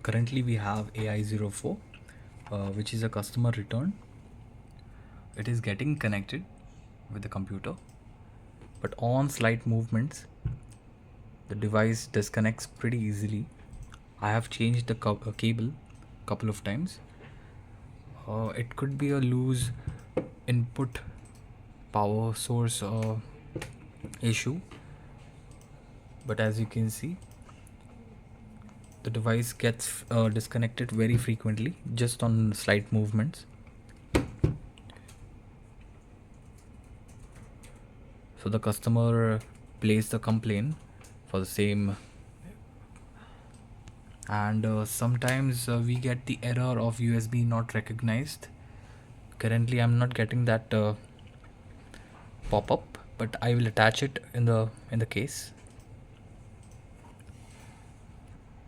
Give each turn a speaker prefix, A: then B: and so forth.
A: Currently we have AI-04, which is a customer return. It is getting connected with the computer, but on slight movements the device disconnects pretty easily. I have changed the cable couple of times. It could be a loose input power source issue, but as you can see, the device gets disconnected very frequently just on slight movements. So the customer placed a complaint for the same, and sometimes we get the error of USB not recognized. Currently I'm not getting that pop-up, but I will attach it in the case.